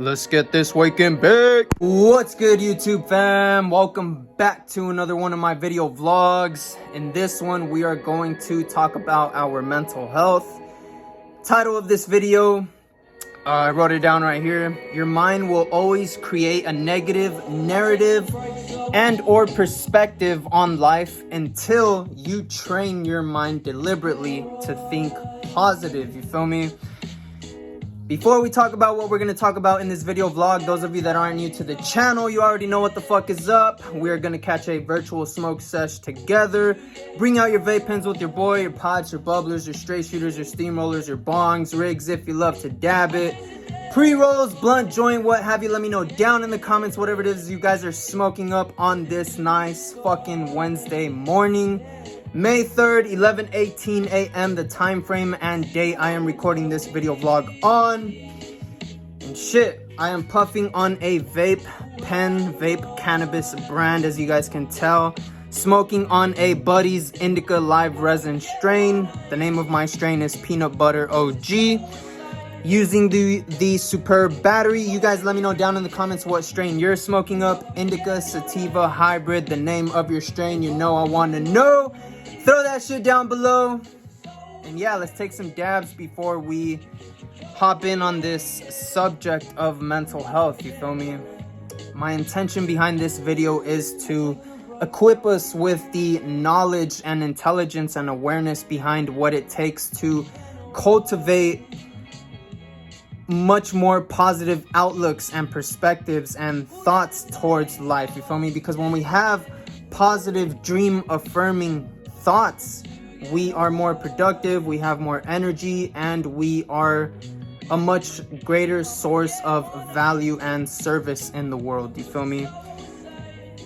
Let's get this weekend big. What's good, YouTube fam? Welcome back to another one of my video vlogs. In this one, we are going to talk about our mental health. Title of this video, I wrote it down right here. Your mind will always create a negative narrative and or perspective on life until you train your mind deliberately to think positive. You feel me? Before we talk about what we're going to talk about in this video vlog, those of you that aren't new to the channel, you already know what the fuck is up. We're going to catch a virtual smoke sesh together. Bring out your vape pens with your boy, your pods, your bubblers, your straight shooters, your steamrollers, your bongs, rigs if you love to dab it. Pre-rolls, blunt, joint, what have you. Let me know down in the comments whatever it is you guys are smoking up on this nice fucking Wednesday morning. May 3rd, 11:18 a.m. the time frame and day I am recording this video vlog on. And shit, I am puffing on a vape pen, vape cannabis brand, as you guys can tell. Smoking on a Buddy's Indica Live Resin strain. The name of my strain is Peanut Butter OG. Using the superb battery. You guys let me know down in the comments what strain you're smoking up. Indica, sativa, hybrid, the name of your strain. You know I want to know. Throw that shit down below. And yeah, let's take some dabs before we hop in on this subject of mental health. You feel me? My intention behind this video is to equip us with the knowledge and intelligence and awareness behind what it takes to cultivate much more positive outlooks and perspectives and thoughts towards life. You feel me? Because when we have positive, dream affirming thoughts, we are more productive, we have more energy, and we are a much greater source of value and service in the world. You feel me?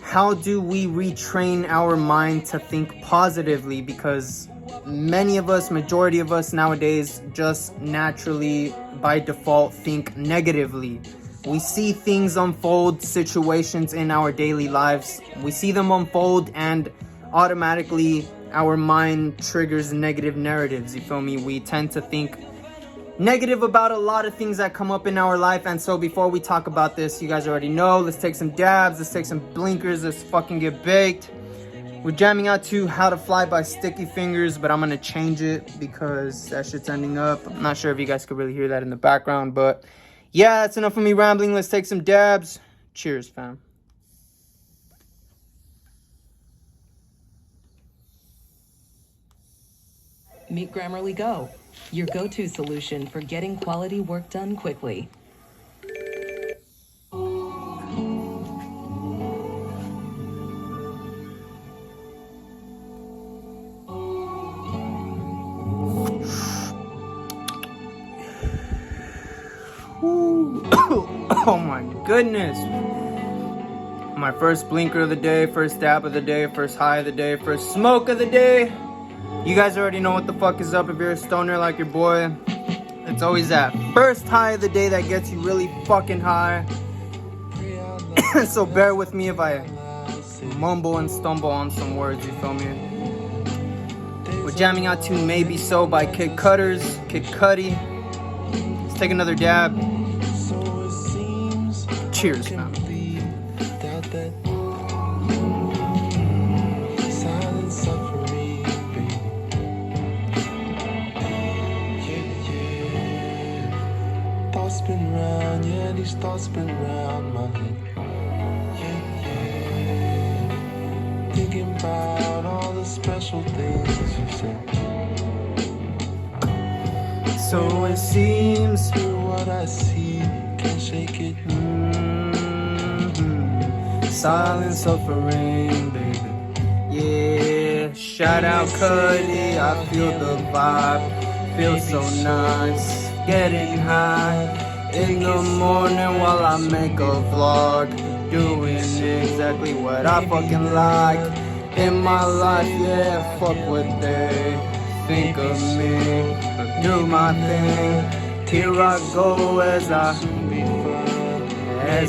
How do we retrain our mind to think positively? Because many of us, majority of us nowadays, just naturally by default think negatively. We see things unfold, situations in our daily lives, we see them unfold, and automatically our mind triggers negative narratives. You feel me? We tend to think negative about a lot of things that come up in our life. And so before we talk about this, you guys already know, let's take some dabs, let's take some blinkers, let's fucking get baked. We're jamming out to How to Fly by Sticky Fingers, but I'm gonna change it because that shit's ending up. I'm not sure if you guys could really hear that in the background, but yeah, that's enough of me rambling. Let's take some dabs. Cheers, fam. Meet Grammarly Go, your go-to solution for getting quality work done quickly. Oh my goodness. My first blinker of the day, first dab of the day, first high of the day, first smoke of the day. You guys already know what the fuck is up if you're a stoner like your boy. It's always that first high of the day that gets you really fucking high. So bear with me if I mumble and stumble on some words, you feel me? We're jamming out to Maybe So by Kid Cudi. Let's take another dab. Cheers, fam. Spin round, yeah, these thoughts spin round my head. Yeah. Thinking about all the special things you said. So it seems through what I see, can't shake it. Silent suffering, baby. Yeah, shout out Cudi. I feel the vibe, feel so nice. Getting high in the morning while I make a vlog, doing exactly what I fucking like in my life. Yeah, fuck what they think of me, but do my thing. Here I go as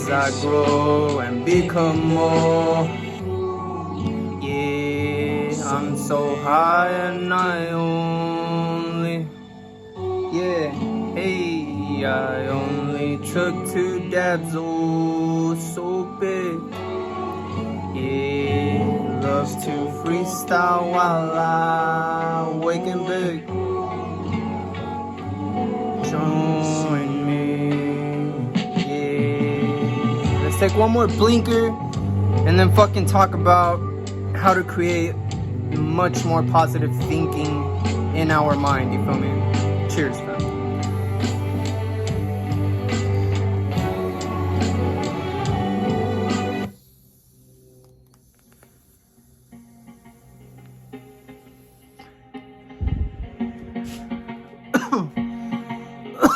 I grow and become more. Yeah, I'm so high and I only, yeah. Hey, I only took 2 dabs, oh, so big. Yeah, loves to freestyle while I wake and bake. Join me, yeah. Let's take one more blinker and then fucking talk about how to create much more positive thinking in our mind, you feel me? Cheers, fam.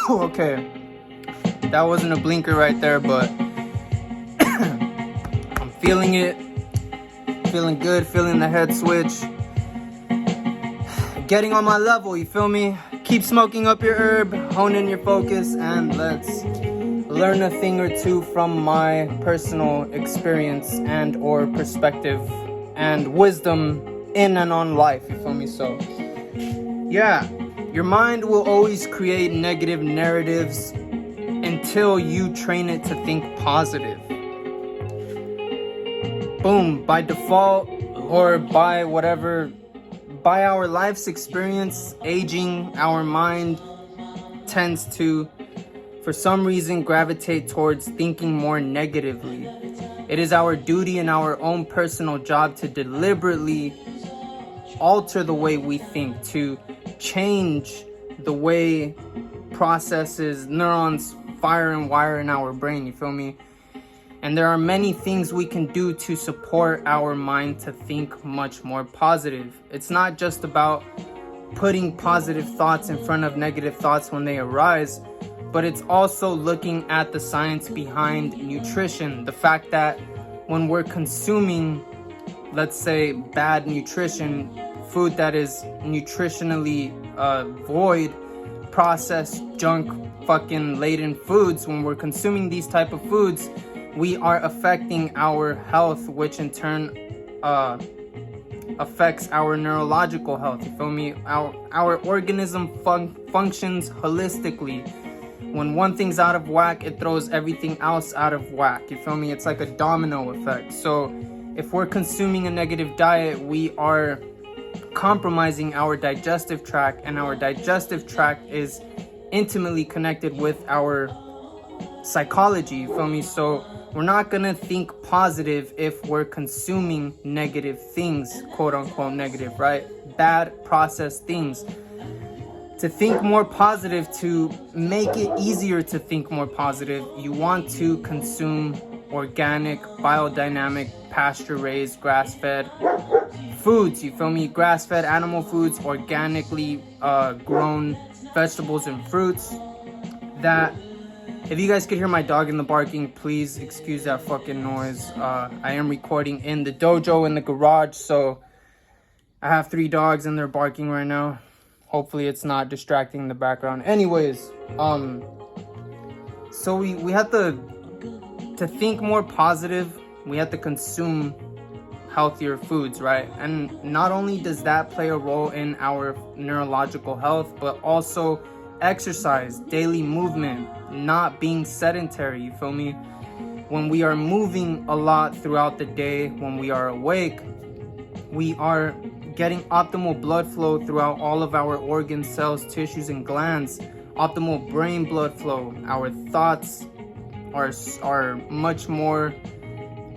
Okay, that wasn't a blinker right there, but I'm feeling it, feeling good, feeling the head switch, getting on my level, you feel me? Keep smoking up your herb, hone in your focus, and let's learn a thing or two from my personal experience and or perspective and wisdom in and on life, you feel me? So yeah, your mind will always create negative narratives until you train it to think positive. Boom, by default or by whatever, by our life's experience, aging, our mind tends to, for some reason, gravitate towards thinking more negatively. It is our duty and our own personal job to deliberately alter the way we think, to change the way processes, neurons fire and wire in our brain, you feel me? And there are many things we can do to support our mind to think much more positive. It's not just about putting positive thoughts in front of negative thoughts when they arise, but it's also looking at the science behind nutrition. The fact that when we're consuming, let's say, bad nutrition, food that is nutritionally void, processed, junk, fucking laden foods, when we're consuming these type of foods, we are affecting our health, which in turn affects our neurological health, you feel me? Our organism functions holistically. When one thing's out of whack, it throws everything else out of whack, you feel me? It's like a domino effect. So if we're consuming a negative diet, we are compromising our digestive tract, and our digestive tract is intimately connected with our psychology, you feel me? So we're not gonna think positive if we're consuming negative things, quote unquote negative, right? Bad processed things. To think more positive, to make it easier to think more positive, you want to consume organic, biodynamic, pasture-raised, grass-fed foods, you feel me? Grass-fed animal foods, organically grown vegetables and fruits. That, if you guys could hear my dog in the barking, please excuse that fucking noise. I am recording in the dojo in the garage, so I have 3 dogs and they're barking right now. Hopefully it's not distracting in the background. Anyways, so we have to think more positive. We have to consume healthier foods, right? And not only does that play a role in our neurological health, but also exercise, daily movement, not being sedentary, you feel me? When we are moving a lot throughout the day, when we are awake, we are getting optimal blood flow throughout all of our organs, cells, tissues, and glands, optimal brain blood flow. Our thoughts are much more,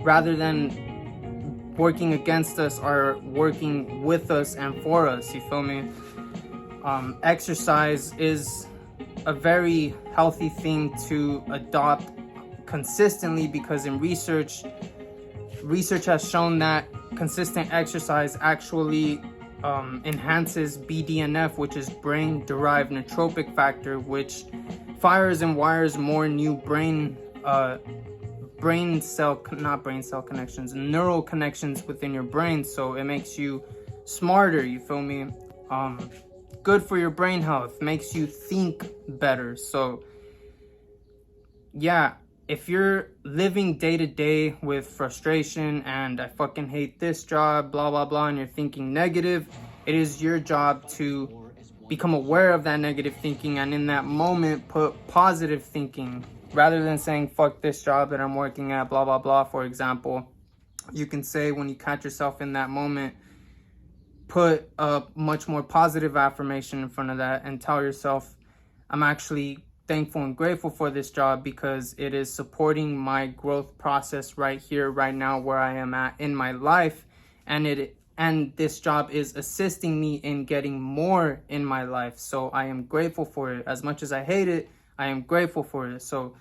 rather than working against us, are working with us and for us, you feel me? Exercise is a very healthy thing to adopt consistently, because in research has shown that consistent exercise actually enhances BDNF, which is brain-derived neurotrophic factor, which fires and wires more new neural connections within your brain, so it makes you smarter, you feel me? Good for your brain health, makes you think better. So yeah, if you're living day to day with frustration and I fucking hate this job, blah blah blah, and you're thinking negative, it is your job to become aware of that negative thinking, and in that moment put positive thinking. Rather than saying fuck this job that I'm working at, blah blah blah, for example, you can say, when you catch yourself in that moment, put a much more positive affirmation in front of that and tell yourself, I'm actually thankful and grateful for this job because it is supporting my growth process right here, right now, where I am at in my life, and this job is assisting me in getting more in my life. So I am grateful for it. As much as I hate it, I am grateful for it. So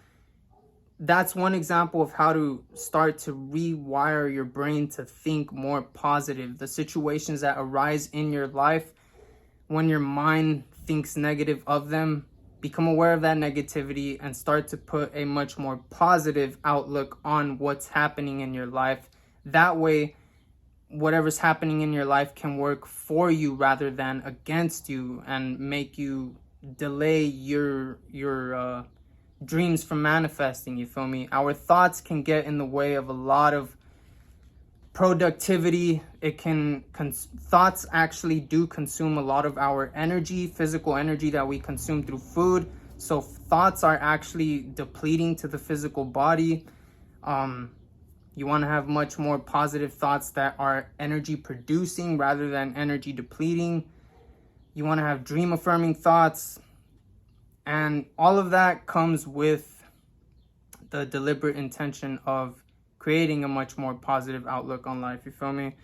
that's one example of how to start to rewire your brain to think more positive. The situations that arise in your life, when your mind thinks negative of them, become aware of that negativity and start to put a much more positive outlook on what's happening in your life. That way, whatever's happening in your life can work for you rather than against you, and make you delay your dreams from manifesting. You feel me? Our thoughts can get in the way of a lot of productivity. Thoughts actually do consume a lot of our energy, physical energy that we consume through food. So thoughts are actually depleting to the physical body. You want to have much more positive thoughts that are energy producing rather than energy depleting. You want to have dream affirming thoughts. And all of that comes with the deliberate intention of creating a much more positive outlook on life. You feel me?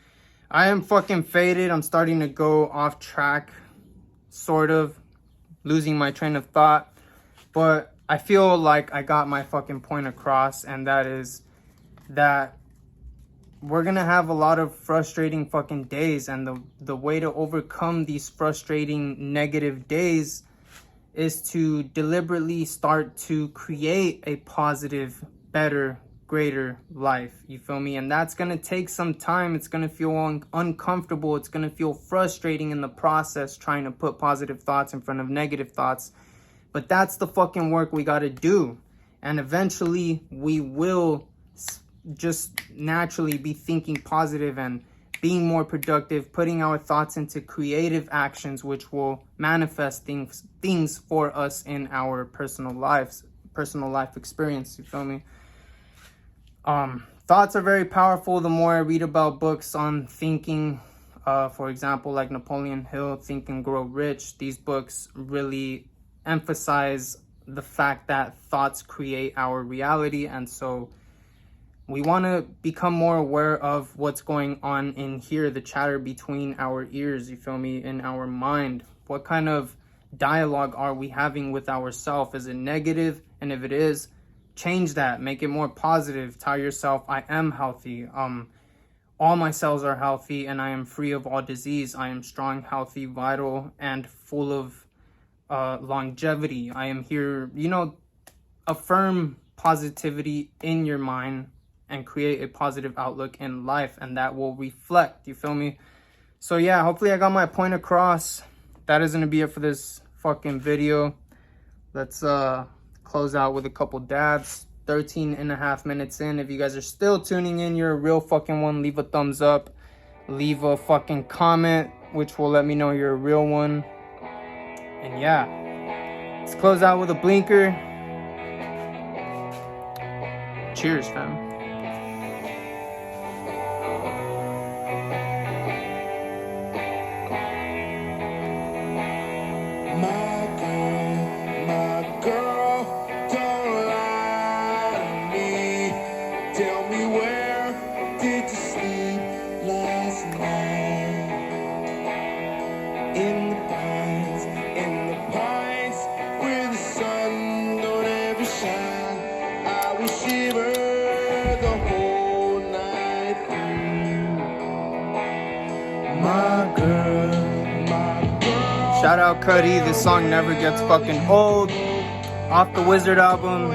I am fucking faded. I'm starting to go off track, sort of losing my train of thought. But I feel like I got my fucking point across, and that is that we're gonna have a lot of frustrating fucking days, and the way to overcome these frustrating negative days is to deliberately start to create a positive, better, greater life. You feel me? And that's gonna take some time. It's gonna feel uncomfortable. It's gonna feel frustrating in the process, trying to put positive thoughts in front of negative thoughts. But that's the fucking work we gotta do. And eventually we will just naturally be thinking positive and being more productive, putting our thoughts into creative actions, which will manifest things for us in our personal life experience. You feel me? Thoughts are very powerful. The more I read about books on thinking, for example, like Napoleon Hill, Think and Grow Rich, these books really emphasize the fact that thoughts create our reality. And so we want to become more aware of what's going on in here, the chatter between our ears, you feel me, in our mind. What kind of dialogue are we having with ourselves? Is it negative? And if it is, change that, make it more positive. Tell yourself, I am healthy. All my cells are healthy and I am free of all disease. I am strong, healthy, vital, and full of longevity. I am here, affirm positivity in your mind and create a positive outlook in life, and that will reflect, you feel me? So yeah, hopefully I got my point across. That is gonna be it for this fucking video. Let's close out with a couple dabs. 13.5 minutes in. If you guys are still tuning in, you're a real fucking one. Leave a thumbs up, leave a fucking comment, which will let me know you're a real one. And yeah, let's close out with a blinker. Cheers, fam. My girl, don't lie to me. Tell me, where did you sleep last night? In the pines, where the sun don't ever shine. I will shiver the whole night through. My girl. Shout out Cudi, this song never gets fucking old. Off the Wizard album.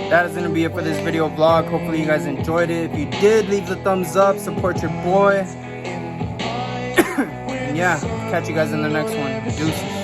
That is gonna be it for this video vlog. Hopefully you guys enjoyed it. If you did, leave the thumbs up, support your boy. And yeah, catch you guys in the next one. Deuces.